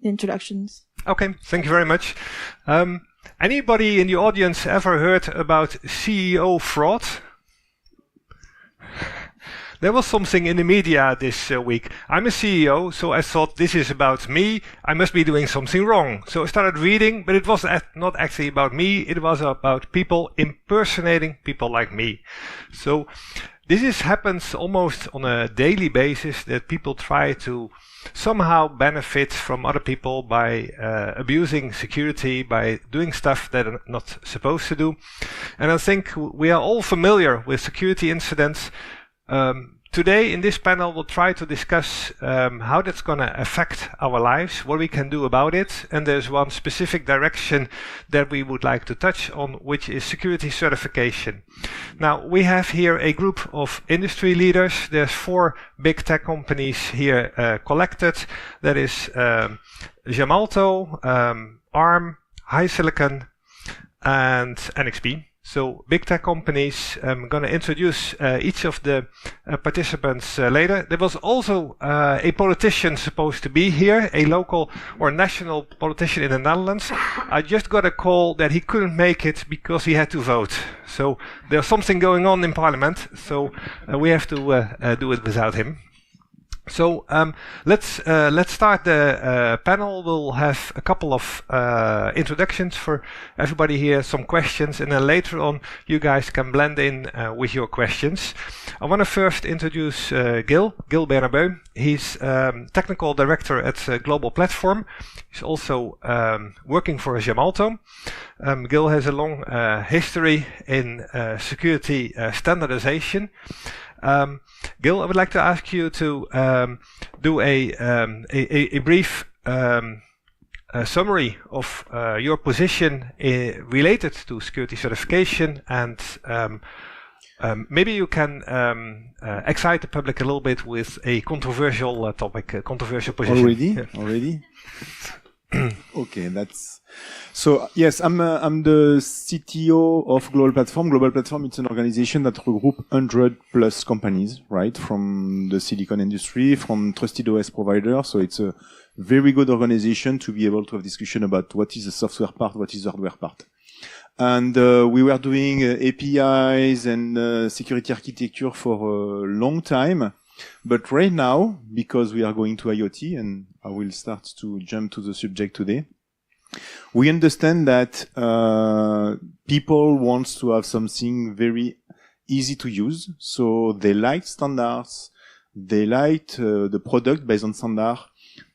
introductions. Okay, thank you very much. Anybody in the audience ever heard about CEO fraud? There was something in the media this week. I'm a CEO, so I thought this is about me. I must be doing something wrong. So I started reading, but it was not actually about me. It was about people impersonating people like me. So this happens almost on a daily basis, that people try to somehow benefit from other people by abusing security, by doing stuff that they're not supposed to do. And I think we are all familiar with security incidents. Today in this panel we'll try to discuss how that's going to affect our lives, what we can do about it, and there's one specific direction that we would like to touch on, which is security certification. Now we have here a group of industry leaders. There's 4 big tech companies here collected. That is Gemalto, ARM, HiSilicon, and NXP. So big tech companies. I'm going to introduce each of the participants later. There was also a politician supposed to be here, a local or national politician in the Netherlands. I just got a call that he couldn't make it because he had to vote. So there's something going on in Parliament. So we have to do it without him. So let's start the panel. We'll have a couple of introductions for everybody here, some questions, and then later on you guys can blend in with your questions. I want to first introduce Gil Bernabeu. He's technical director at Global Platform. He's also working for Gemalto. Gil has a long history in security standardization. Gil, I would like to ask you to do a brief summary of your position related to security certification, and maybe you can excite the public a little bit with a controversial topic, a controversial position. Already? Okay, so yes, I'm the CTO of Global Platform. Global Platform, it's an organization that regroups 100+ companies, right, from the silicon industry, from trusted OS providers. So it's a very good organization to be able to have discussion about what is the software part, what is the hardware part. And we were doing APIs and security architecture for a long time. But right now, because we are going to IoT, and I will start to jump to the subject today, we understand that people want to have something very easy to use. So they like standards, they like the product based on standard.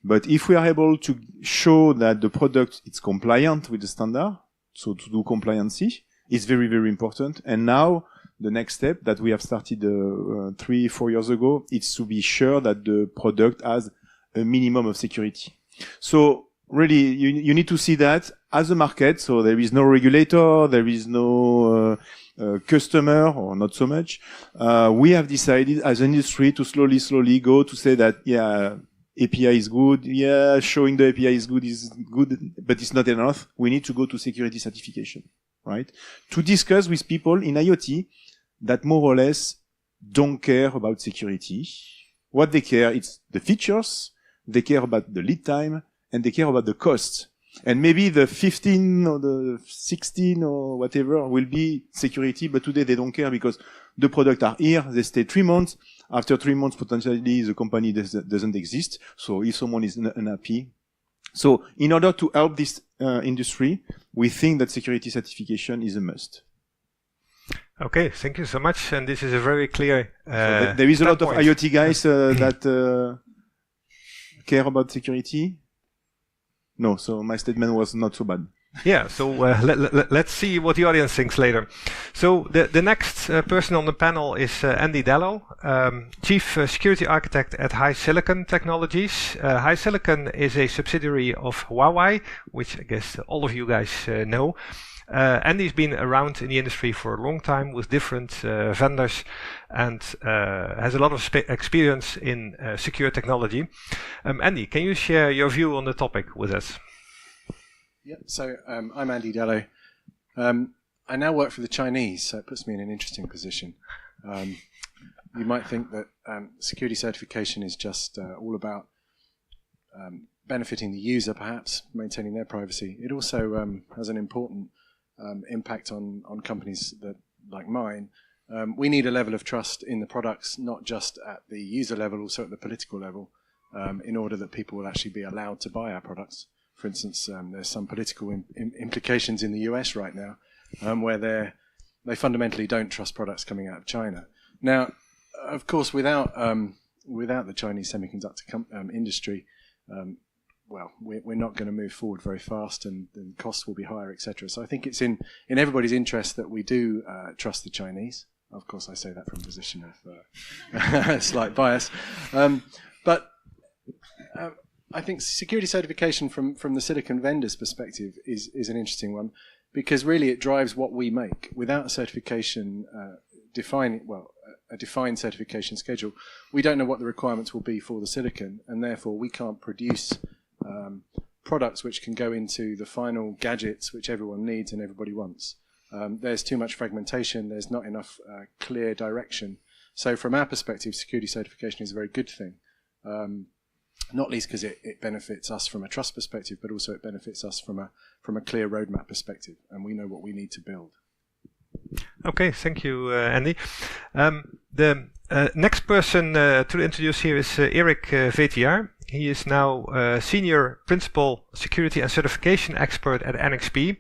But if we are able to show that the product is compliant with the standard, so to do compliancy, is very, very important. And now the next step that we have started 3-4 years ago is to be sure that the product has a minimum of security. So really, you need to see that as a market. So there is no regulator, there is no customer, or not so much. We have decided as an industry to slowly go to say that, yeah, API is good. Yeah, showing the API is good, but it's not enough. We need to go to security certification, right? To discuss with people in IoT that more or less don't care about security. What they care, it's the features, they care about the lead time, and they care about the cost. And maybe the 15 or the 16 or whatever will be security, but today they don't care because the products are here, they stay 3 months. After 3 months, potentially the company doesn't exist. So if someone is unhappy. So in order to help this industry, we think that security certification is a must. Okay, thank you so much. And this is a very clear so there is a lot of IoT guys that care about security. No, so my statement was not so bad. Yeah, so let's see what the audience thinks later. So the next person on the panel is Andy Dello, Chief Security Architect at HiSilicon Technologies. HiSilicon is a subsidiary of Huawei, which I guess all of you guys know. Andy's been around in the industry for a long time with different vendors and has a lot of experience in secure technology. Andy, can you share your view on the topic with us? Yeah, so I'm Andy Dello. I now work for the Chinese, so it puts me in an interesting position. You might think that security certification is just all about benefiting the user, perhaps maintaining their privacy. It also has an important impact on companies that like mine. We need a level of trust in the products, not just at the user level, also at the political level, in order that people will actually be allowed to buy our products. For instance, there's some political implications in the US right now where they fundamentally don't trust products coming out of China. Now, of course, without the Chinese semiconductor industry, well, we're not going to move forward very fast, and costs will be higher, etc. So I think it's in everybody's interest that we do trust the Chinese. Of course, I say that from a position of slight bias, but I think security certification from the silicon vendor's perspective is an interesting one, because really it drives what we make. Without a certification a defined certification schedule, we don't know what the requirements will be for the silicon, and therefore we can't produce products which can go into the final gadgets which everyone needs and everybody wants. There's too much fragmentation, there's not enough clear direction. So from our perspective, security certification is a very good thing. Not least because it benefits us from a trust perspective, but also it benefits us from a clear roadmap perspective, and we know what we need to build. Okay, thank you, Andy. The next person to introduce here is Erik VTR. He is now Senior Principal Security and Certification Expert at NXP.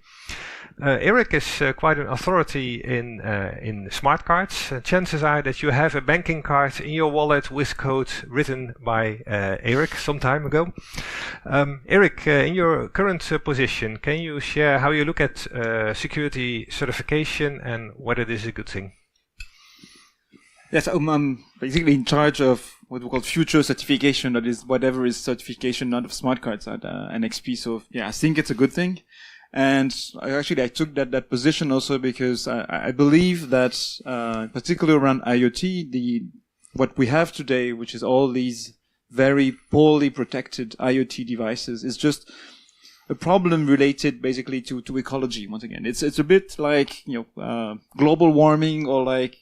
Erik is quite an authority in smart cards. Chances are that you have a banking card in your wallet with code written by Erik some time ago. Erik, in your current position, can you share how you look at security certification and whether this is a good thing? Yes, I'm basically in charge of what we call future certification, that is whatever is certification out of smart cards at NXP. So yeah, I think it's a good thing. And I took that position also because I believe that, particularly around IoT, what we have today, which is all these very poorly protected IoT devices, is just a problem related basically to ecology. Once again, it's a bit like global warming, or like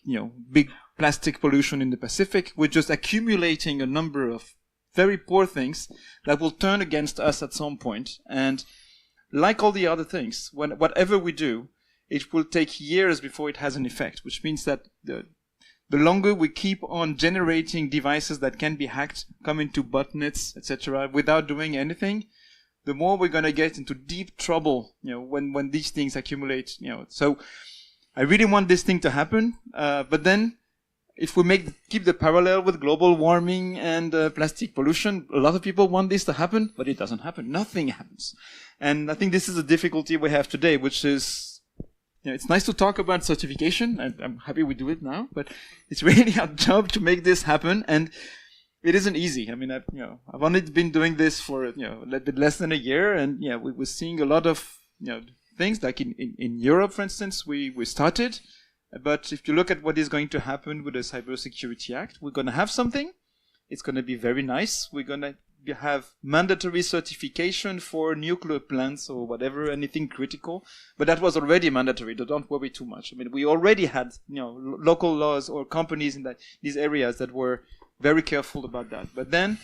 big plastic pollution in the Pacific. We're just accumulating a number of very poor things that will turn against us at some point. And like all the other things, whatever we do, it will take years before it has an effect, which means that the longer we keep on generating devices that can be hacked, come into botnets, etc., without doing anything, the more we're going to get into deep trouble, when these things accumulate, So I really want this thing to happen, but then if we keep the parallel with global warming and plastic pollution, a lot of people want this to happen, but it doesn't happen. Nothing happens. And I think this is a difficulty we have today, which is, it's nice to talk about certification, and I'm happy we do it now, but it's really our job to make this happen, and it isn't easy. I mean, I've only been doing this for, a little bit less than a year, and we were seeing a lot of, things like in Europe, for instance, we started. But if you look at what is going to happen with the Cybersecurity Act, we're going to have something. It's going to be very nice. We're going to have mandatory certification for nuclear plants or whatever, anything critical. But that was already mandatory. Don't worry too much. I mean, we already had, local laws or companies in these areas that were very careful about that. But then,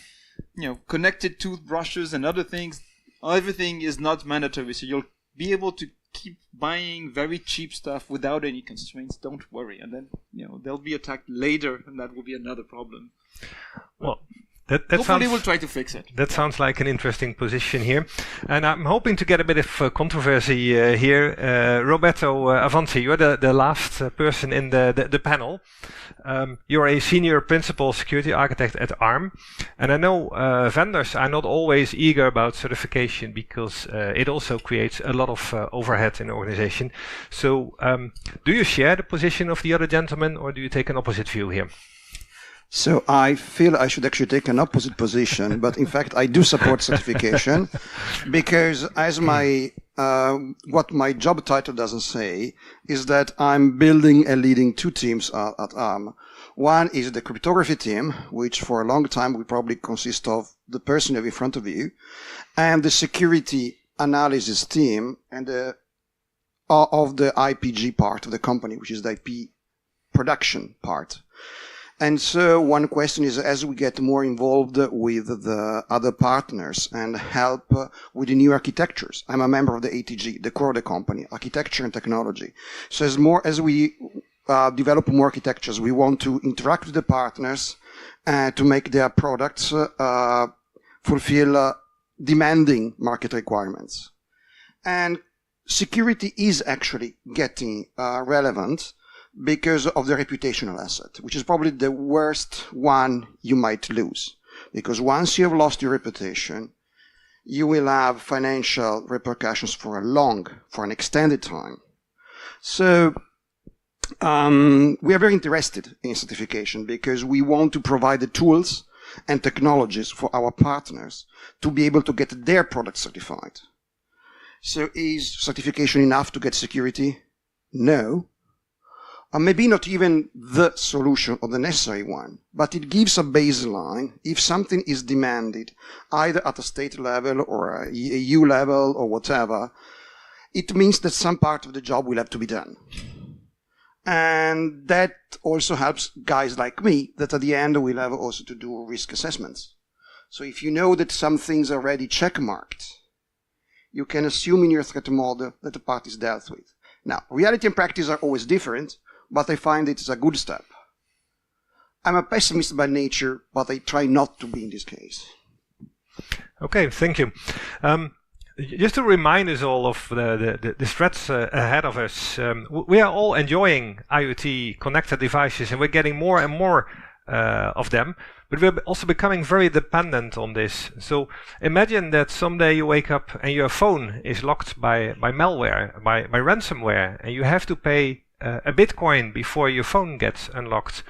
connected toothbrushes and other things, everything is not mandatory. So you'll be able to keep buying very cheap stuff without any constraints. Don't worry. And then, they'll be attacked later, and that will be another problem. Well, hopefully we'll try to fix it. That sounds like an interesting position here. And I'm hoping to get a bit of controversy here. Roberto Avanti, you're the last person in the panel. You're a senior principal security architect at ARM. And I know vendors are not always eager about certification because it also creates a lot of overhead in the organization. So do you share the position of the other gentleman, or do you take an opposite view here? So I feel I should actually take an opposite position, but in fact I do support certification because as what my job title doesn't say is that I'm building and leading two teams at ARM. One is the cryptography team, which for a long time will probably consist of the person you have in front of you, and the security analysis team and of the IPG part of the company, which is the IP production part. And so one question is, as we get more involved with the other partners and help with the new architectures, I'm a member of the ATG, the core of the company, architecture and technology. So as we develop more architectures, we want to interact with the partners to make their products fulfill demanding market requirements. And security is actually getting relevant because of the reputational asset, which is probably the worst one you might lose. Because once you have lost your reputation, you will have financial repercussions for an extended time. So we are very interested in certification because we want to provide the tools and technologies for our partners to be able to get their products certified. So is certification enough to get security? No. Maybe not even the solution or the necessary one, but it gives a baseline if something is demanded, either at a state level or a EU level or whatever. It means that some part of the job will have to be done. And that also helps guys like me that at the end will have also to do risk assessments. So if you know that some things are already checkmarked, you can assume in your threat model that the part is dealt with. Now, reality and practice are always different, but I find it is a good step. I'm a pessimist by nature, but I try not to be in this case. Okay, thank you. Just to remind us all of the threats ahead of us, we are all enjoying IoT connected devices and we're getting more and more of them, but we're also becoming very dependent on this. So imagine that someday you wake up and your phone is locked by malware, by ransomware, and you have to pay a Bitcoin before your phone gets unlocked.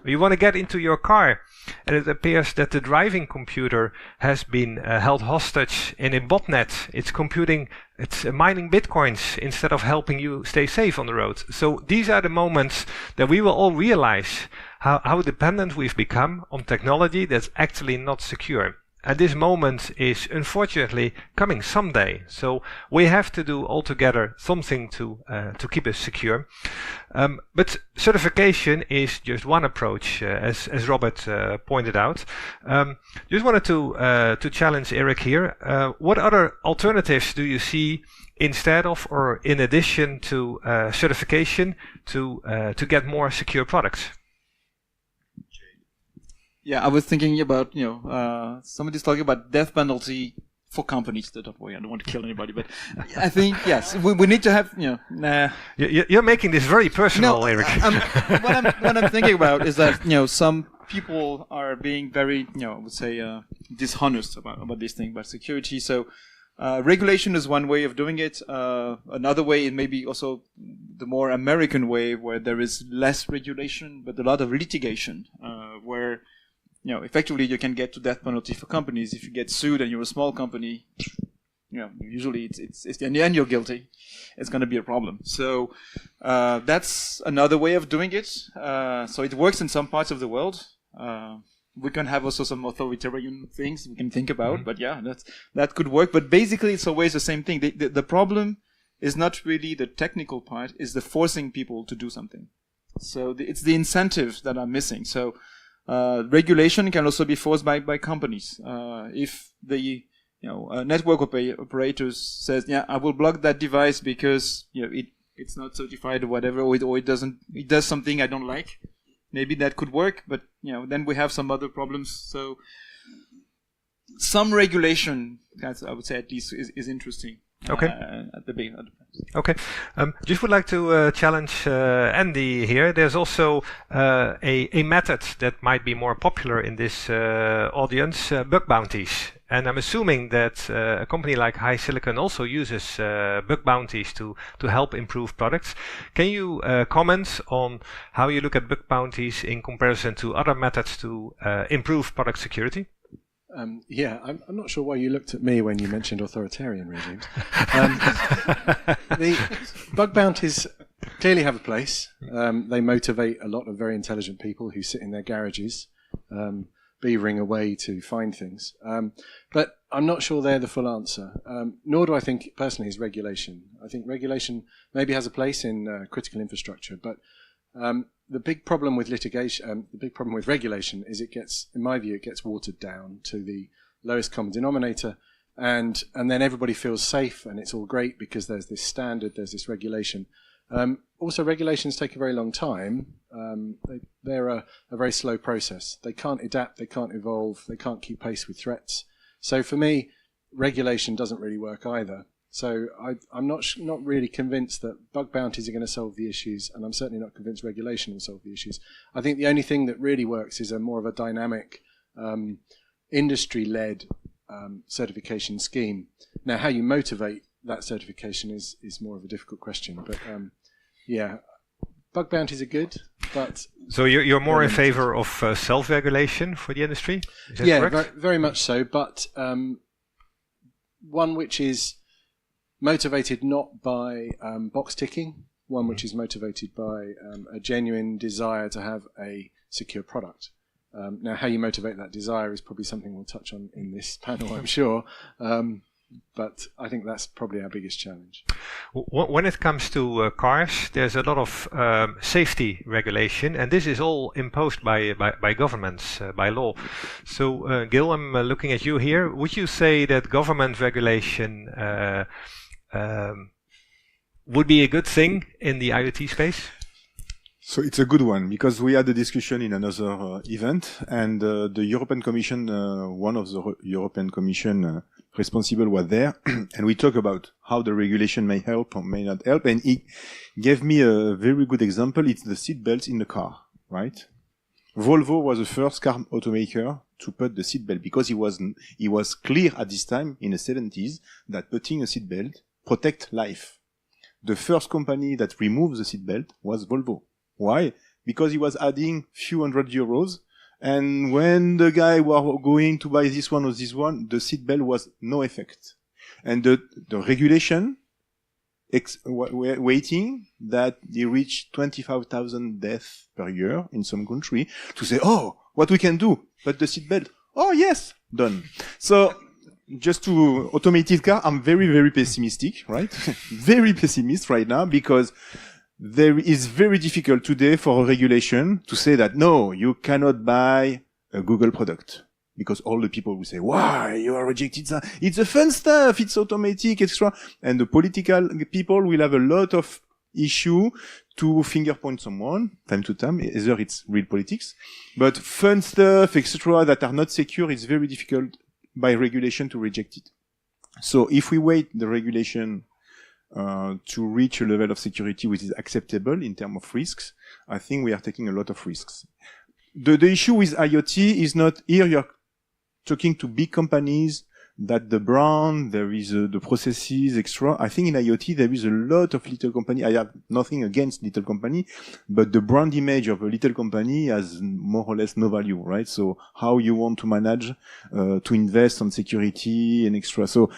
You want to get into your car and it appears that the driving computer has been held hostage in a botnet. It's mining Bitcoins instead of helping you stay safe on the road. So these are the moments that we will all realize how dependent we've become on technology that's actually not secure. And this moment is unfortunately coming someday. So we have to do altogether something to keep us secure. But certification is just one approach, as Robert pointed out. Just wanted to challenge Eric here. What other alternatives do you see instead of or in addition to certification to get more secure products? Yeah, I was thinking about, somebody's talking about death penalty for companies. I don't want to kill anybody, but I think, yes, we need to have, You're making this very personal, Eric. What I'm thinking about is that, some people are being very, I would say, dishonest about this thing, about security. So regulation is one way of doing it. Another way is maybe also the more American way where there is less regulation, but a lot of litigation, where effectively you can get to death penalty for companies. If you get sued and you're a small company, usually it's in the end you're guilty. It's going to be a problem. So that's another way of doing it. So it works in some parts of the world. We can have also some authoritarian things we can think about, but yeah, that could work. But basically, it's always the same thing. The problem is not really the technical part; is the forcing people to do something. So it's the incentives that are missing. So regulation can also be forced by companies. If the network operators says, I will block that device because it's not certified or whatever, or it does something I don't like. Maybe that could work, but then we have some other problems. So some regulation, I would say at least, is interesting. Okay. At the beginning. Okay. Just would like to challenge Andy here. There's also a method that might be more popular in this audience, bug bounties. And I'm assuming that a company like HiSilicon also uses bug bounties to help improve products. Can you comment on how you look at bug bounties in comparison to other methods to improve product security? I'm not sure why you looked at me when you mentioned authoritarian regimes. The bug bounties clearly have a place. They motivate a lot of very intelligent people who sit in their garages, beavering away to find things. But I'm not sure they're the full answer. Nor do I think, personally, is regulation. I think regulation maybe has a place in critical infrastructure, but The big problem with litigation, the big problem with regulation is it gets, in my view, it gets watered down to the lowest common denominator, and then everybody feels safe and it's all great because there's this standard, there's this regulation. Also, regulations take a very long time. They're a very slow process. They can't adapt, they can't evolve, they can't keep pace with threats. So for me, regulation doesn't really work either. So I'm not really convinced that bug bounties are going to solve the issues, and I'm certainly not convinced regulation will solve the issues. I think the only thing that really works is a more of a dynamic, industry-led certification scheme. Now, how you motivate that certification is more of a difficult question. But yeah, bug bounties are good, but so you're more in favor of self-regulation for the industry? Is that correct? Very much so. But one which is motivated not by box ticking, one which is motivated by a genuine desire to have a secure product. Now, how you motivate that desire is probably something we'll touch on in this panel, I'm sure. But I think that's probably our biggest challenge. When it comes to cars, there's a lot of safety regulation, and this is all imposed by governments, by law. So, Gil, I'm looking at you here. Would you say that government regulation would be a good thing in the IoT space? So it's a good one, because we had a discussion in another event, and the European Commission, one of the European Commission responsible was there, and we talked about how the regulation may help or may not help, and he gave me a very good example. It's the seat belts in the car, right? Volvo was the first car automaker to put the seat belt, because he was clear at this time in the 70s that putting a seat belt protect life. The first company that removed the seat belt was Volvo. Why? Because he was adding few hundred euros, and when the guy was going to buy this one or this one, the seat belt was no effect. And the regulation waiting that they reach 25,000 deaths per year in some country to say, oh, what we can do? But the seat belt, oh yes, done. So just to automated car, I'm very, very pessimistic, right? Very pessimist right now, because there is very difficult today for a regulation to say that, no, you cannot buy a Google product. Because all the people will say, why, you are rejected that? It's a fun stuff, it's automatic, etc. And the political people will have a lot of issue to finger point someone, time to time, either it's real politics. But fun stuff, etc., that are not secure, it's very difficult by regulation to reject it. So if we wait the regulation to reach a level of security which is acceptable in terms of risks, I think we are taking a lot of risks. The issue with IoT is not here you're talking to big companies that the brand, there is the processes, extra. I think in IoT there is a lot of little company. I have nothing against little company, but the brand image of a little company has more or less no value, right? So how you want to manage, to invest on security and extra. So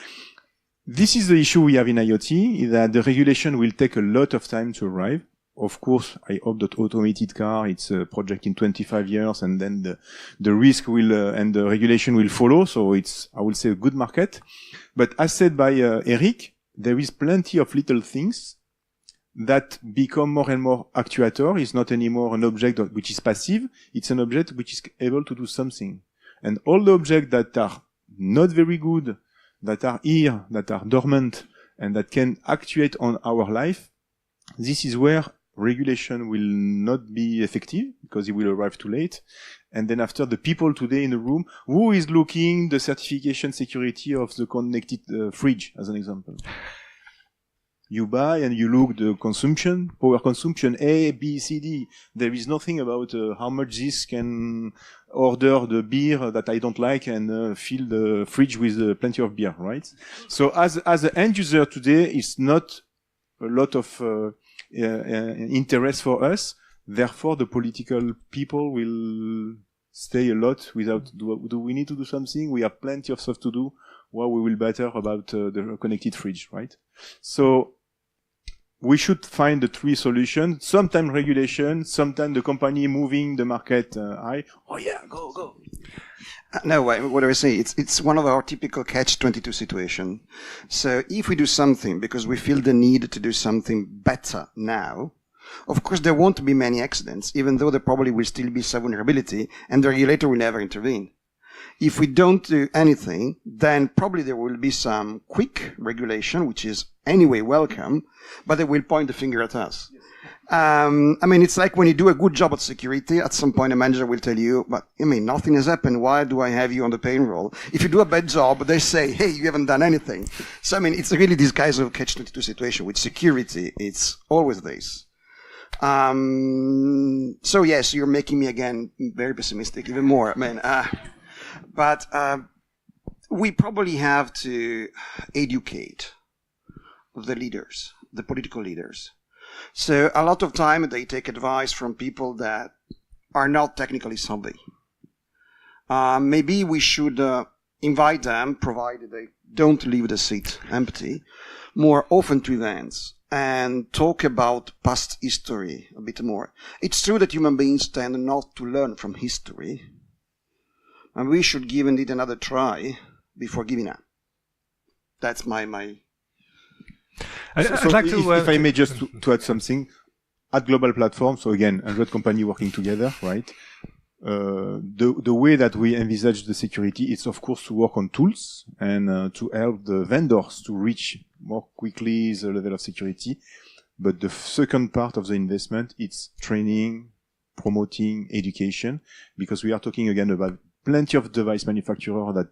this is the issue we have in IoT, is that the regulation will take a lot of time to arrive. Of course, I hope that automated car, it's a project in 25 years, and then the risk will, and the regulation will follow. So it's, I will say, a good market. But as said by Eric, there is plenty of little things that become more and more actuator. It's not anymore an object which is passive. It's an object which is able to do something. And all the objects that are not very good, that are here, that are dormant, and that can actuate on our life, this is where regulation will not be effective, because it will arrive too late. And then after, the people today in the room, who is looking the certification security of the connected fridge, as an example? You buy and you look the consumption, power consumption, A, B, C, D. There is nothing about how much this can order the beer that I don't like and fill the fridge with plenty of beer, right? So as an end user today, it's not a lot of interest for us. Therefore, the political people will stay a lot without, do we need to do something? We have plenty of stuff to do. Well, we will better about the connected fridge, right? So we should find the three solutions. Sometimes regulation, sometimes the company moving the market high. Oh yeah, go. No, what do I say? It's one of our typical catch-22 situation. So if we do something because we feel the need to do something better now, of course there won't be many accidents, even though there probably will still be some vulnerability, and the regulator will never intervene. If we don't do anything, then probably there will be some quick regulation, which is anyway welcome, but they will point the finger at us. It's like when you do a good job at security, at some point a manager will tell you, but nothing has happened. Why do I have you on the payroll? If you do a bad job, they say, hey, you haven't done anything. So, it's really this kind of catch-22 situation. With security, it's always this. So yes, you're making me again very pessimistic, even more. But we probably have to educate the leaders, the political leaders. So a lot of time they take advice from people that are not technically savvy. Maybe we should invite them, provided they don't leave the seat empty, more often to events and talk about past history a bit more. It's true that human beings tend not to learn from history, and we should give indeed another try before giving up. That's my I'd like to... if I may just to add something, at Global Platform, so again, 100 companies working together, right? The way that we envisage the security is, of course, to work on tools and to help the vendors to reach more quickly the level of security. But the second part of the investment, it's training, promoting, education, because we are talking again about plenty of device manufacturers that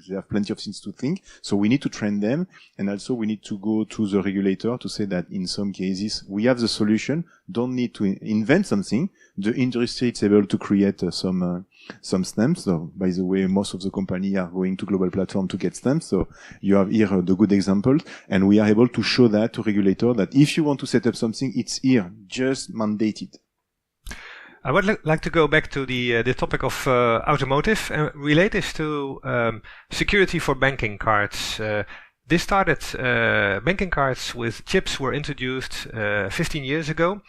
they have plenty of things to think. So we need to train them. And also we need to go to the regulator to say that in some cases we have the solution, don't need to invent something. The industry is able to create some stamps. So by the way, most of the companies are going to Global Platform to get stamps. So you have here the good example. And we are able to show that to regulator that if you want to set up something, it's here. Just mandate it. I would like to go back to the topic of automotive and relate this to security for banking cards. This started, banking cards with chips were introduced 15 years ago,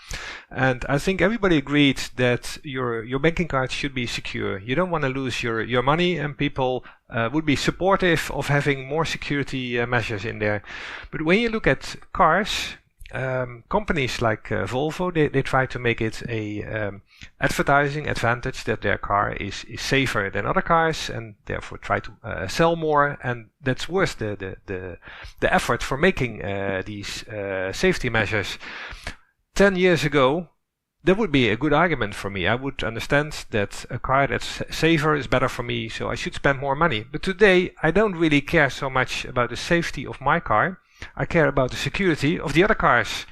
and I think everybody agreed that your banking cards should be secure. You don't want to lose your money, and people would be supportive of having more security measures in there. But when you look at cars, companies like Volvo, they try to make it a advertising advantage that their car is safer than other cars, and therefore try to sell more, and that's worth the effort for making these safety measures. 10 years ago, that would be a good argument for me. I would understand that a car that's safer is better for me, so I should spend more money. But today, I don't really care so much about the safety of my car. I care about the security of the other cars.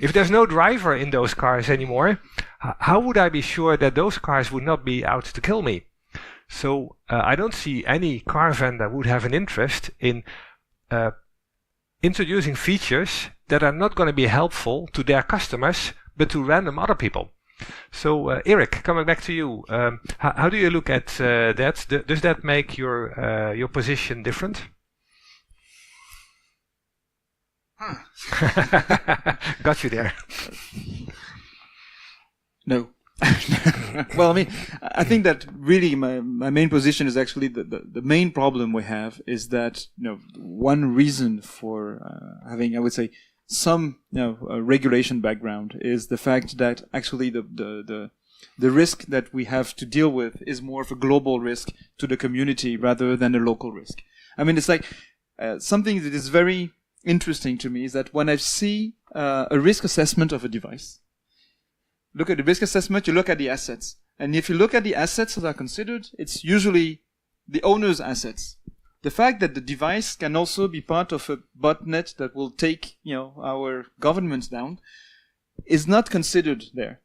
If there's no driver in those cars anymore, how would I be sure that those cars would not be out to kill me? So I don't see any car vendor would have an interest in introducing features that are not going to be helpful to their customers, but to random other people. So Eric, coming back to you, how do you look at that? Does that make your position different? Got you there. No. Well, I think that really my main position is actually the main problem we have is that, one reason for having, I would say, some, regulation background is the fact that actually the risk that we have to deal with is more of a global risk to the community rather than a local risk. It's like something that is very interesting to me is that when I see a risk assessment of a device, look at the risk assessment, you look at the assets. And if you look at the assets that are considered, it's usually the owner's assets. The fact that the device can also be part of a botnet that will take, our governments down is not considered there.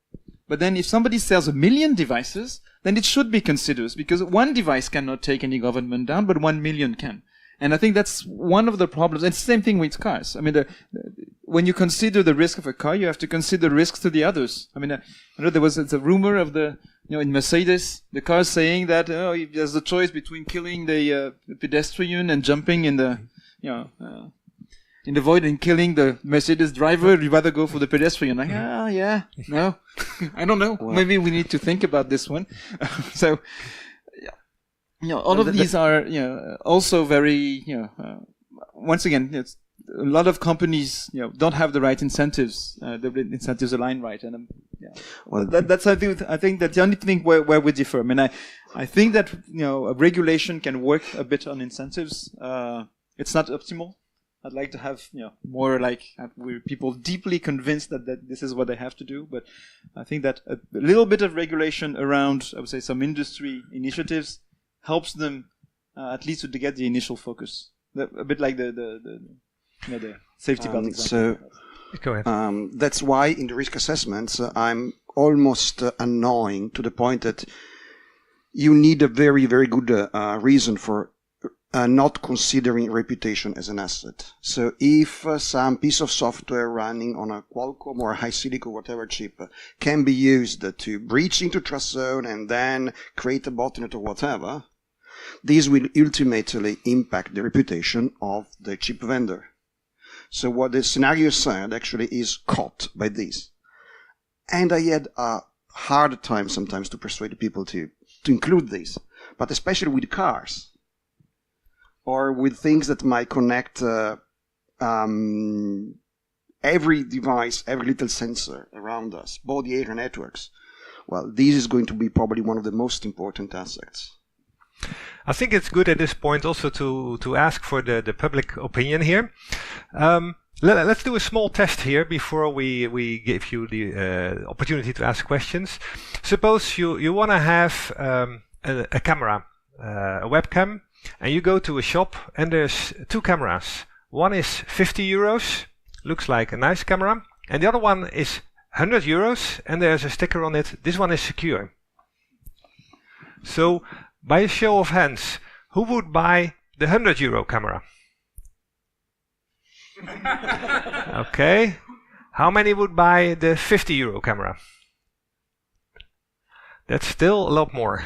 But then if somebody sells 1 million devices, then it should be considered, because one device cannot take any government down, but 1 million can. And I think that's one of the problems. It's the same thing with cars. When you consider the risk of a car, you have to consider risks to the others. I know there was a rumor of in Mercedes, the car saying that, if there's a choice between killing the pedestrian and jumping in the void and killing the Mercedes driver, you'd rather go for the pedestrian. No, I don't know. Well, maybe we need to think about this one. So, all of these are, also very, once again, a lot of companies, don't have the right incentives. The incentives align right, and well, that's I think that's the only thing where we differ. I mean, I think that a regulation can work a bit on incentives. It's not optimal. I'd like to have more like people deeply convinced that this is what they have to do. But I think that a little bit of regulation around, I would say, some industry initiatives helps them at least to get the initial focus. A bit like the safety belt example. So go ahead. That's why in the risk assessments I'm almost annoying to the point that you need a very, very good reason for not considering reputation as an asset. So if some piece of software running on a Qualcomm or a HiSilic or whatever chip can be used to breach into trust zone and then create a botnet or whatever, this will ultimately impact the reputation of the chip vendor. So what the scenario said actually is caught by this. And I had a hard time sometimes to persuade people to include this, but especially with cars. Or with things that might connect every device, every little sensor around us, body area networks. Well, this is going to be probably one of the most important assets. I think it's good at this point also to ask for the public opinion here. Let's do a small test here before we give you the opportunity to ask questions. Suppose you want to have a camera, a webcam, and you go to a shop and there's two cameras. One is 50 euros, looks like a nice camera, and the other one is 100 euros and there's a sticker on it. This one is secure. So by a show of hands, who would buy the 100 euro camera? Okay. How many would buy the 50 euro camera? That's still a lot more.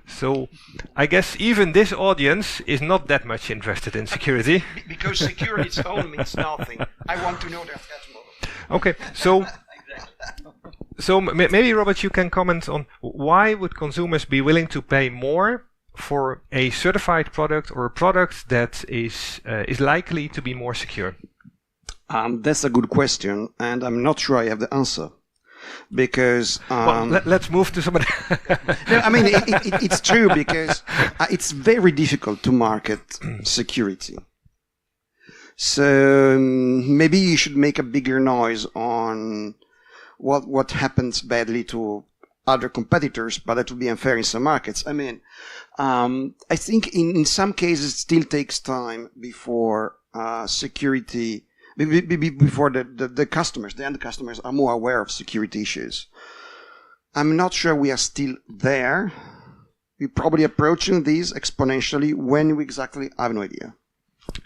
So I guess even this audience is not that much interested in security. Because security its own means nothing. I want to know their threat model. Okay, so maybe Robert, you can comment on why would consumers be willing to pay more for a certified product or a product that is likely to be more secure? That's a good question, and I'm not sure I have the answer. Because let's move to somebody. No, I mean it's true because it's very difficult to market security. So maybe you should make a bigger noise on what happens badly to other competitors, but that would be unfair in some markets. I mean, I think in some cases it still takes time before security. Before the customers, the end customers are more aware of security issues. I'm not sure we are still there. We're probably approaching these exponentially. When we exactly, I have no idea.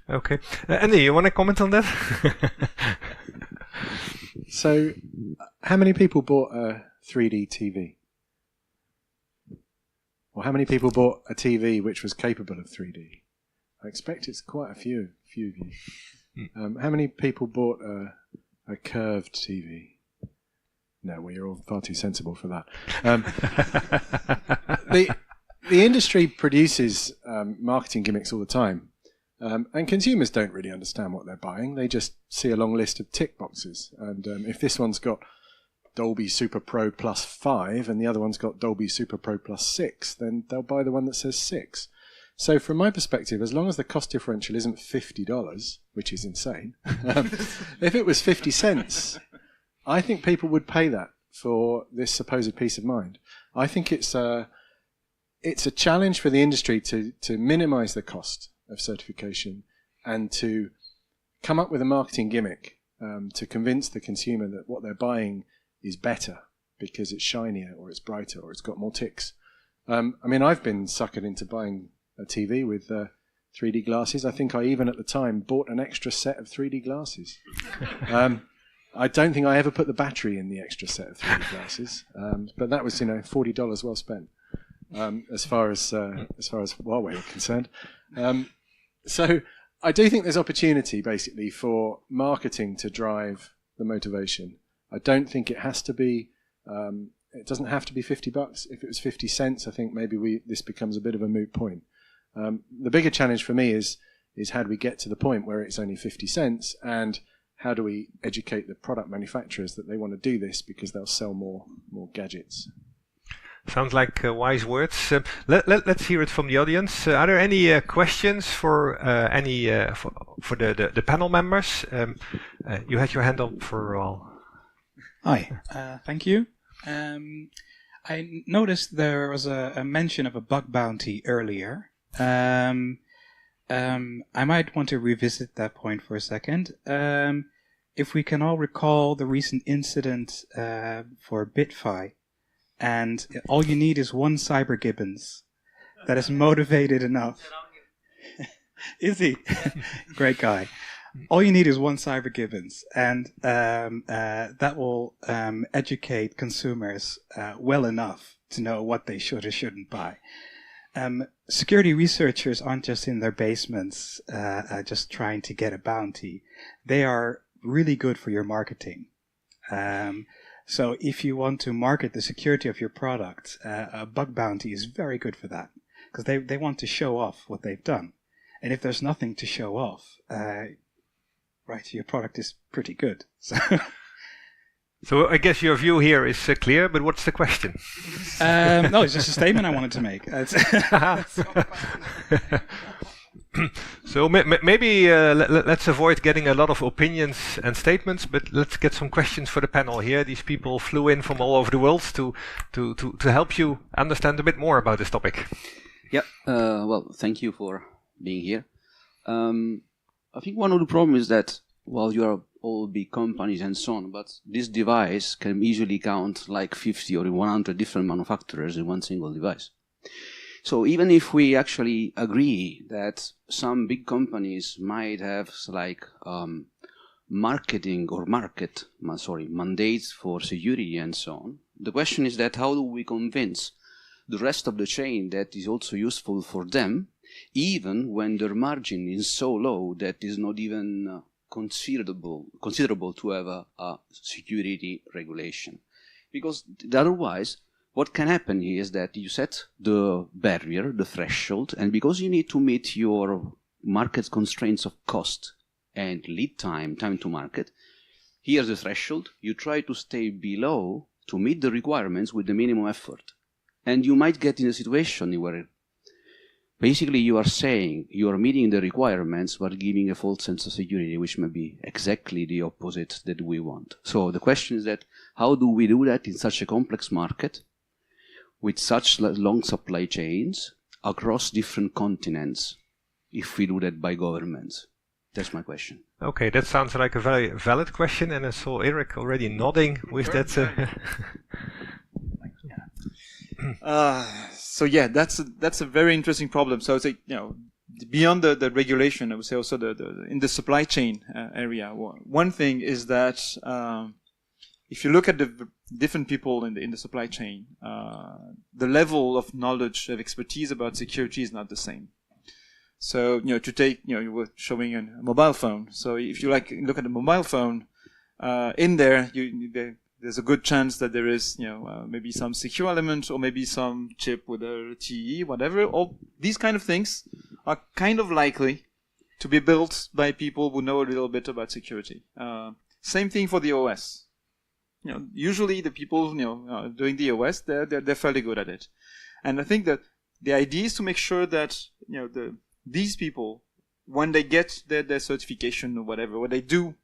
Okay. Andy, you want to comment on that? So, how many people bought a 3D TV? Or how many people bought a TV which was capable of 3D? I expect it's quite a few of you. How many people bought a curved TV? No, well, you're all far too sensible for that. The industry produces marketing gimmicks all the time, and consumers don't really understand what they're buying. They just see a long list of tick boxes, and if this one's got Dolby Super Pro plus 5 and the other one's got Dolby Super Pro plus 6, then they'll buy the one that says 6. So from my perspective, as long as the cost differential isn't $50, which is insane, if it was 50 cents, I think people would pay that for this supposed peace of mind. I think it's a challenge for the industry to minimize the cost of certification and to come up with a marketing gimmick to convince the consumer that what they're buying is better because it's shinier or it's brighter or it's got more ticks. I mean, I've been suckered into buying a TV with 3D glasses. I think I even at the time bought an extra set of 3D glasses. I don't think I ever put the battery in the extra set of 3D glasses, but that was $40 well spent as far as Huawei are concerned. So I do think there's opportunity basically for marketing to drive the motivation. I don't think it has to be. It doesn't have to be $50. If it was 50 cents, I think maybe this becomes a bit of a moot point. The bigger challenge for me is is how do we get to the point where it's only 50 cents, and how do we educate the product manufacturers that they want to do this because they'll sell more gadgets. Sounds like wise words. Let's hear it from the audience. Are there any questions for for the panel members? You had your hand up for a while. Hi, thank you. I noticed there was a mention of a bug bounty earlier. I might want to revisit that point for a second. If we can all recall the recent incident for BitFi, and all you need is one Cyber Gibbons that is motivated enough. Is he? Great guy. All you need is one Cyber Gibbons, and that will educate consumers well enough to know what they should or shouldn't buy. Security researchers aren't just in their basements just trying to get a bounty. They are really good for your marketing. So if you want to market the security of your product, a bug bounty is very good for that, because they want to show off what they've done. And if there's nothing to show off, right, your product is pretty good. So I guess your view here is clear, but what's the question? No, it's just a statement I wanted to make. So maybe let's avoid getting a lot of opinions and statements, but let's get some questions for the panel here. These people flew in from all over the world to help you understand a bit more about this topic. Yeah, well, thank you for being here. I think one of the problems is that, well, you are all big companies and so on, but this device can easily count like 50 or 100 different manufacturers in one single device. So even if we actually agree that some big companies might have like mandates for security and so on, the question is that how do we convince the rest of the chain that is also useful for them, even when their margin is so low that is not even considerable to have a security regulation? Because otherwise, what can happen here is that you set the barrier, the threshold, and because you need to meet your market constraints of cost and lead time to market, here's the threshold, you try to stay below to meet the requirements with the minimum effort. And you might get in a situation where basically you are saying you are meeting the requirements but giving a false sense of security, which may be exactly the opposite that we want. So the question is that how do we do that in such a complex market with such long supply chains across different continents if we do that by governments? That's my question. Okay, that sounds like a very valid question, and I saw Eric already nodding with that. So yeah, that's a very interesting problem. So it's like, beyond the regulation, I would say also the in the supply chain area. One thing is that if you look at the different people in the supply chain, the level of knowledge, of expertise about security is not the same. So to take you were showing a mobile phone. So if you look at the mobile phone, in there there's a good chance that there is maybe some secure element or maybe some chip with a TE, whatever. All these kind of things are kind of likely to be built by people who know a little bit about security. Same thing for the OS. Usually the people doing the OS, they're fairly good at it. And I think that the idea is to make sure that these people, when they get their certification or whatever, when they do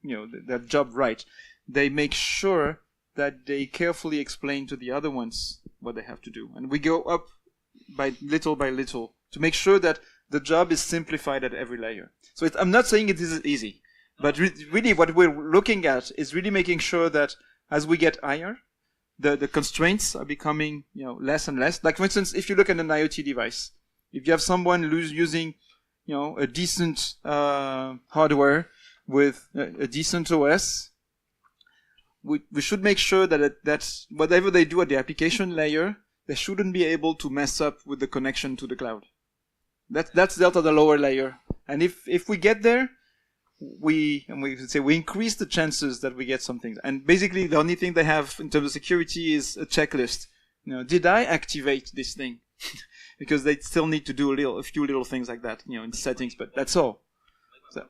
their job right, they make sure that they carefully explain to the other ones what they have to do. And we go up by little to make sure that the job is simplified at every layer. So I'm not saying it is easy, but really what we're looking at is really making sure that as we get higher, the constraints are becoming less and less. Like for instance, if you look at an IoT device, if you have someone who's using a decent hardware with a decent OS, we should make sure that whatever they do at the application layer, they shouldn't be able to mess up with the connection to the cloud. That's dealt at the lower layer. And if we get there, we increase the chances that we get something. And basically the only thing they have in terms of security is a checklist. Did I activate this thing? Because they still need to do a few little things like that, in settings, but that's all. So,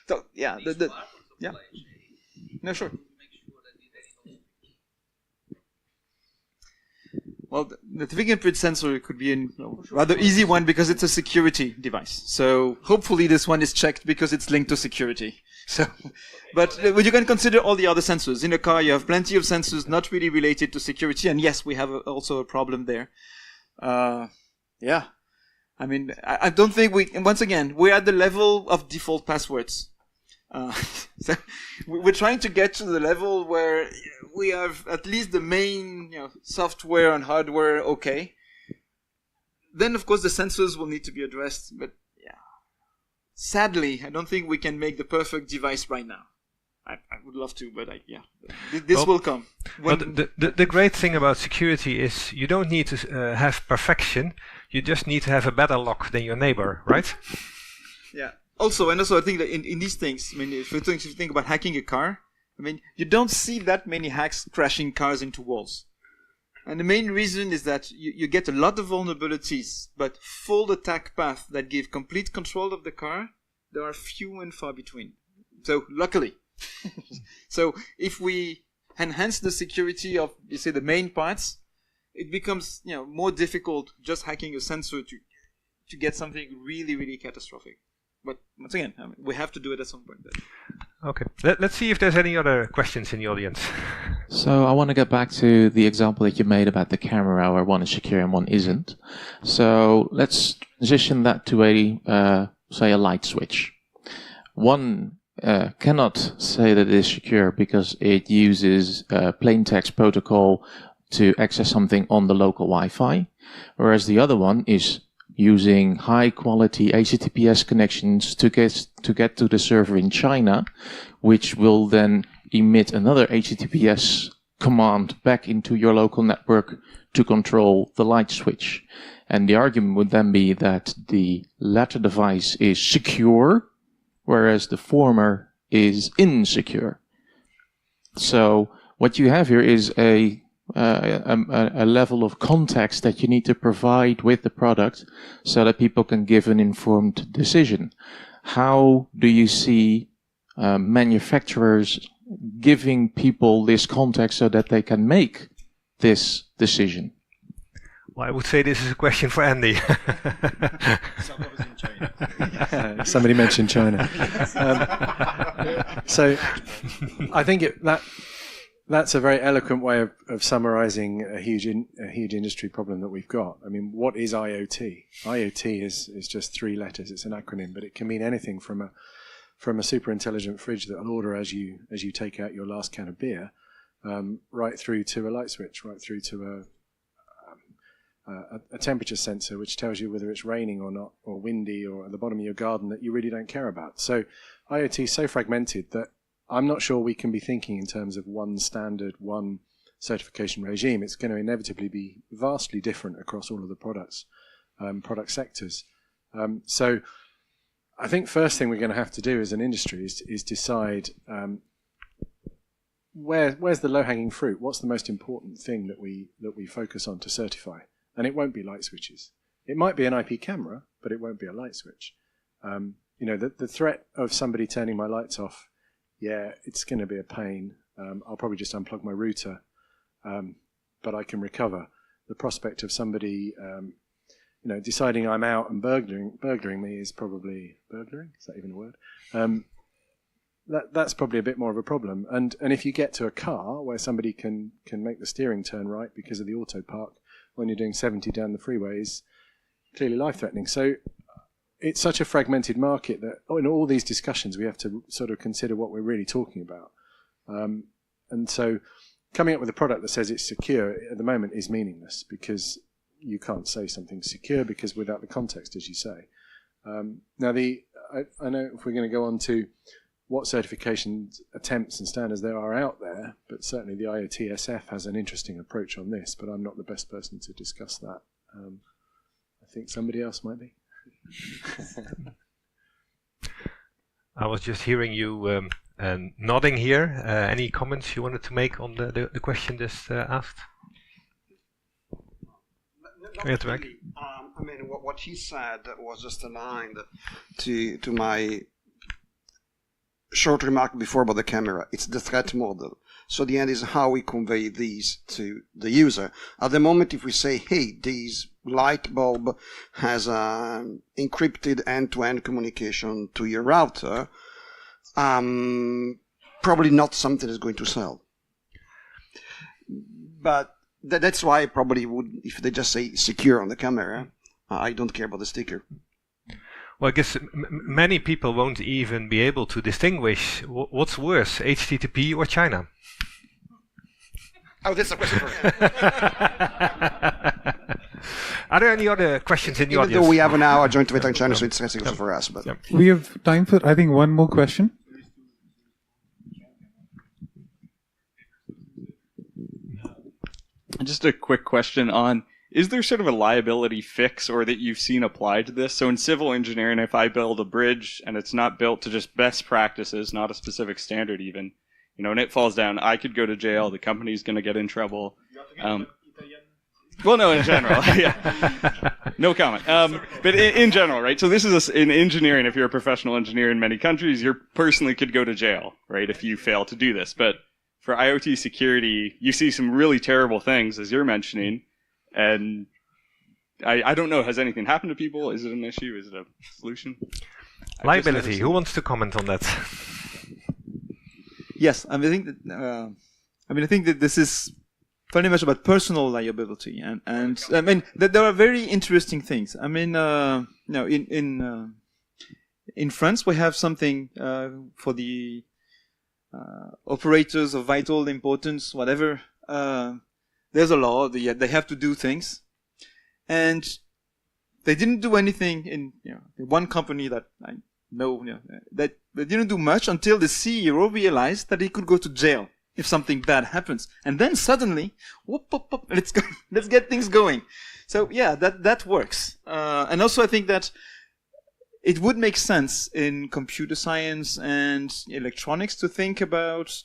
so yeah, yeah. No, sure. Well, the fingerprint sensor could be a rather easy one because it's a security device. So hopefully this one is checked because it's linked to security. So, but you can consider all the other sensors. In a car, you have plenty of sensors not really related to security. And yes, we have also a problem there. Yeah. I mean, I don't think once again, we're at the level of default passwords. So we're trying to get to the level where we have at least the main software and hardware okay. Then, of course, the sensors will need to be addressed. But yeah, sadly, I don't think we can make the perfect device right now. I would love to, but this will come. But the great thing about security is you don't need to have perfection. You just need to have a better lock than your neighbor, right? Yeah. Also, I think that in these things, I mean, if you think about hacking a car, I mean, you don't see that many hacks crashing cars into walls. And the main reason is that you get a lot of vulnerabilities, but full attack paths that give complete control of the car, there are few and far between. So, luckily. So, if we enhance the security of, you say, the main parts, it becomes, more difficult just hacking a sensor to get something really, really catastrophic. But once again, I mean, we have to do it at some point. Okay. Let's see if there's any other questions in the audience. So I want to get back to the example that you made about the camera where one is secure and one isn't. So let's transition that to say a light switch. One cannot say that it is secure because it uses plain text protocol to access something on the local Wi-Fi, whereas the other one is using high quality HTTPS connections to get to the server in China, which will then emit another HTTPS command back into your local network to control the light switch. And the argument would then be that the latter device is secure, whereas the former is insecure. So what you have here is a level of context that you need to provide with the product so that people can give an informed decision. How do you see manufacturers giving people this context so that they can make this decision? Well, I would say this is a question for Andy. Somebody mentioned China. So I think that's a very eloquent way of summarizing a huge industry problem that we've got. I mean, what is IoT? IoT is just 3 letters. It's an acronym, but it can mean anything from a super intelligent fridge that will order as you take out your last can of beer, right through to a light switch, right through to a temperature sensor which tells you whether it's raining or not, or windy, or at the bottom of your garden that you really don't care about. So IoT is so fragmented that I'm not sure we can be thinking in terms of one standard, one certification regime. It's going to inevitably be vastly different across all of the product sectors. So I think first thing we're going to have to do as an industry is decide where's the low-hanging fruit? What's the most important thing that we focus on to certify? And it won't be light switches. It might be an IP camera, but it won't be a light switch. The threat of somebody turning my lights off, yeah, it's going to be a pain. I'll probably just unplug my router, but I can recover. The prospect of somebody, deciding I'm out and burglaring me is probably burglaring. Is that even a word? That's probably a bit more of a problem. And if you get to a car where somebody can make the steering turn right because of the auto park when you're doing 70 down the freeway is clearly life-threatening. So it's such a fragmented market that in all these discussions we have to sort of consider what we're really talking about. And so coming up with a product that says it's secure at the moment is meaningless because you can't say something's secure because without the context, as you say. Now, I know if we're going to go on to what certification attempts and standards there are out there, but certainly the IoT SF has an interesting approach on this, but I'm not the best person to discuss that. I think somebody else might be. I was just hearing you nodding here. Any comments you wanted to make on the question just asked? Not really. I mean, what he said was just aligned to my short remark before about the camera. It's the threat model. So the end is how we convey these to the user. At the moment, if we say, hey, this light bulb has encrypted end-to-end communication to your router, probably not something that's going to sell. But that's why I probably would, if they just say secure on the camera, I don't care about the sticker. Well, I guess many people won't even be able to distinguish what's worse, HTTP or China. Oh, that's a question for him. Are there any other questions in the audience? Even though we have an hour joint with China, so it's also for us. But we have time for, I think, one more question. Just a quick question on, is there sort of a liability fix or that you've seen applied to this? So in civil engineering, if I build a bridge and it's not built to just best practices, not a specific standard even, and it falls down, I could go to jail, the company's going to get in trouble. Well, no, in general, yeah. No comment. But in general, right? So this is in engineering, if you're a professional engineer in many countries, you personally could go to jail, right, if you fail to do this. But for IoT security, you see some really terrible things, as you're mentioning, and I don't know, has anything happened to people? Is it an issue? Is it a solution? Liability, who wants to comment on that? Yes, I think that this is very much about personal liability, and I mean that there are very interesting things. I mean, in France we have something for the operators of vital importance, whatever. There's a law; they have to do things, and they didn't do anything in one company that I know that they didn't do much until the CEO realized that he could go to jail if something bad happens, and then suddenly, let's go, let's get things going. So yeah, that works, and also I think that it would make sense in computer science and electronics to think about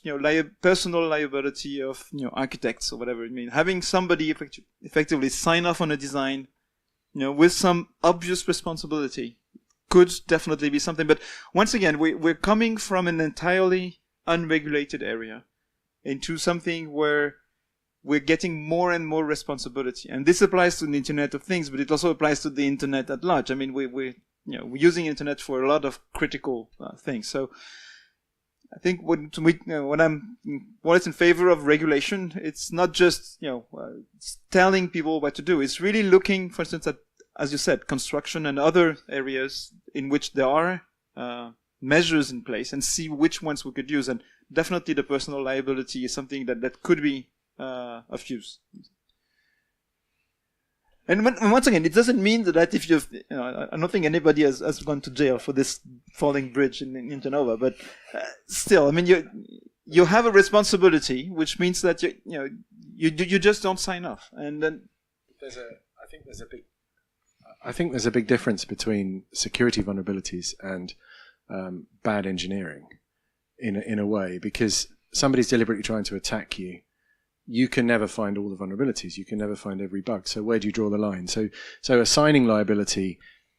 personal liability of architects or whatever. I mean, having somebody effectively sign off on a design, with some obvious responsibility, could definitely be something. But once again, we're coming from an entirely unregulated area into something where we're getting more and more responsibility. And this applies to the Internet of Things, but it also applies to the Internet at large. I mean, we're using Internet for a lot of critical things. So I think when I'm in favor of regulation, it's not just telling people what to do. It's really looking, for instance, at, as you said, construction and other areas in which there are measures in place, and see which ones we could use. And definitely the personal liability is something that could be of use. And once again, it doesn't mean that if you've, I don't think anybody has gone to jail for this falling bridge in Genova, but still, I mean, you have a responsibility, which means that you just don't sign off, and then I think there's a big difference between security vulnerabilities and bad engineering, in a way, because somebody's deliberately trying to attack you. You can never find all the vulnerabilities. You can never find every bug. So where do you draw the line? So assigning liability,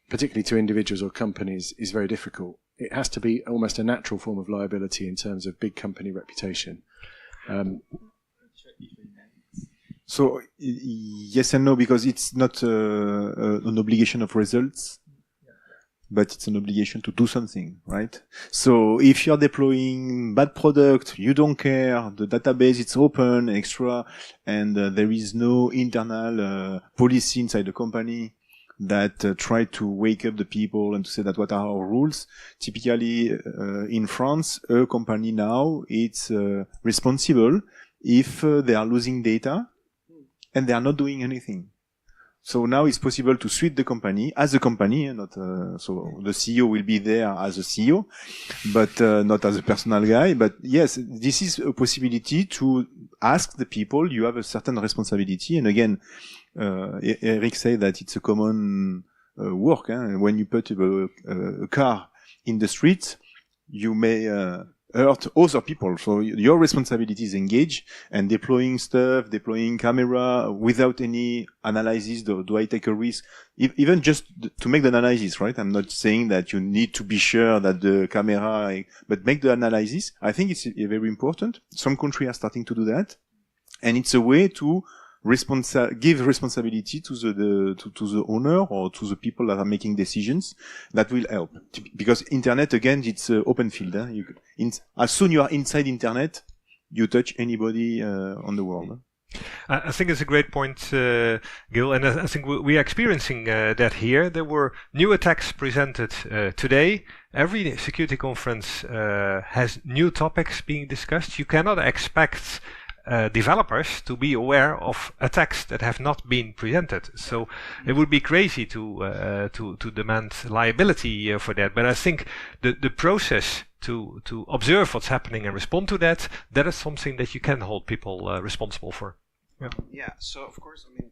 particularly to individuals or companies, is very difficult. It has to be almost a natural form of liability in terms of big company reputation. So yes and no, because it's not an obligation of results, but it's an obligation to do something, right? So if you're deploying bad product, you don't care, the database it's open, extra, and there is no internal policy inside the company that try to wake up the people and to say that what are our rules. Typically in France, a company now it's responsible if they are losing data and they are not doing anything. So now it's possible to sweep the company as a company, not so the CEO will be there as a CEO, but not as a personal guy. But yes, this is a possibility to ask the people. You have a certain responsibility, and again, Eric said that it's a common work. When you put a car in the street, you may hurt other people. So your responsibility is engage and deploying stuff, deploying camera without any analysis. Do I take a risk? Even just to make the analysis, right? I'm not saying that you need to be sure that the camera, but make the analysis. I think it's very important. Some countries are starting to do that. And it's a way to give responsibility to the owner or to the people that are making decisions. That will help, because internet, again, it's open field. As soon you are inside internet, you touch anybody on the world. I think it's a great point, Gil, and I think we are experiencing that here. There were new attacks presented today. Every security conference has new topics being discussed. You cannot expect developers to be aware of attacks that have not been presented. So it would be crazy to demand liability for that. But I think the process to observe what's happening and respond to that is something that you can hold people responsible for. Yeah. So of course, I mean,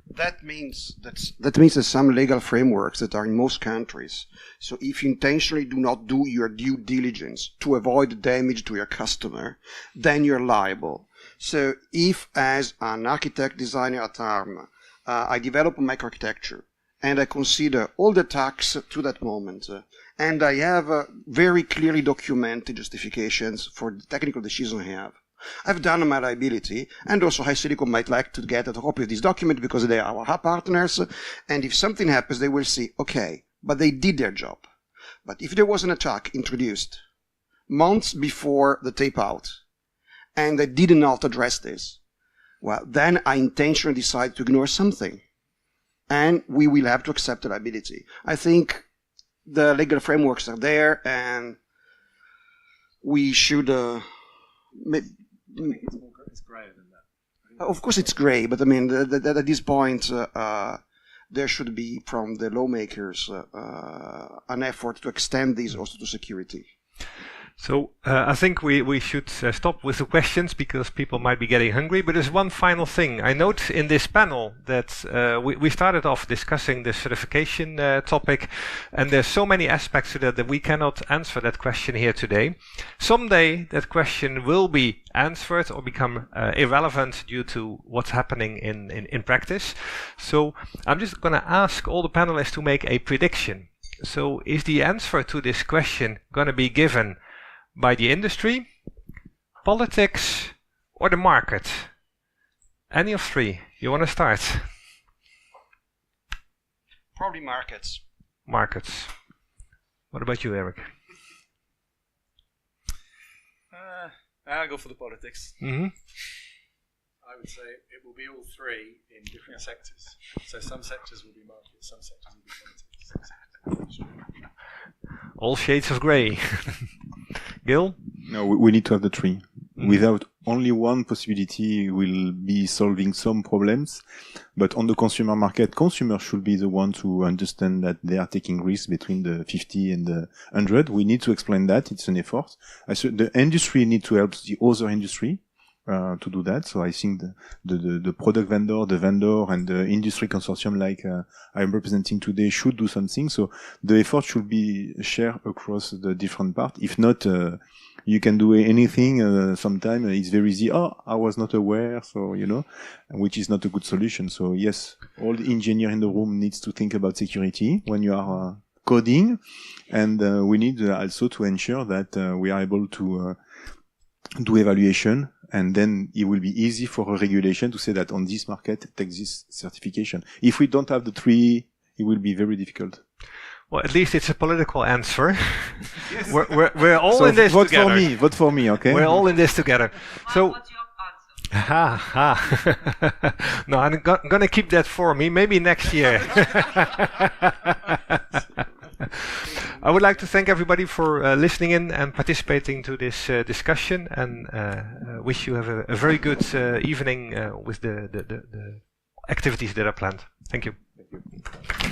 that means there's some legal frameworks that are in most countries. So if you intentionally do not do your due diligence to avoid damage to your customer, then you're liable. So if, as an architect designer at ARM, I develop a microarchitecture and I consider all the attacks to that moment, and I have very clearly documented justifications for the technical decision I have, I've done my liability, and also HiSilicon might like to get a copy of this document because they are our partners, and if something happens, they will see, okay, but they did their job. But if there was an attack introduced months before the tape out, and they did not address this, well, then I intentionally decide to ignore something, and we will have to accept the liability. I think the legal frameworks are there, and we should it's grayer than that. Of course it's grey, but I mean, at this point, there should be, from the lawmakers, an effort to extend this also to security. So I think we should stop with the questions because people might be getting hungry. But there's one final thing. I note in this panel that we started off discussing the certification topic, and there's so many aspects to that we cannot answer that question here today. Someday that question will be answered or become irrelevant due to what's happening in practice. So I'm just going to ask all the panelists to make a prediction. So is the answer to this question going to be given by the industry, politics, or the market? Any of three? You want to start? Probably markets. Markets. What about you, Eric? I'll go for the politics. Mm-hmm. I would say it will be all three in different sectors. So some sectors will be market, some sectors will be politics, some sectors will be industry. All shades of grey. Gil? No, we need to have the three. Without only one possibility, we'll be solving some problems. But on the consumer market, consumers should be the one to understand that they are taking risks between the 50 and the 100. We need to explain that. It's an effort. The industry need to help the other industry to do that. So I think the product vendor, the vendor, and the industry consortium like I'm representing today should do something. So the effort should be shared across the different parts. If not, you can do anything. Sometimes it's very easy. Oh, I was not aware. So, which is not a good solution. So yes, all the engineer in the room needs to think about security when you are coding. And we need also to ensure that we are able to do evaluation. And then it will be easy for a regulation to say that on this market, take this certification. If we don't have the three, it will be very difficult. Well, at least it's a political answer. Yes. We're all in this together. Vote for me, okay? We're all in this together. So, what's your answer? No, I'm going to keep that for me. Maybe next year. I would like to thank everybody for listening in and participating to this discussion, and wish you have a very good evening with the activities that are planned. Thank you. Thank you.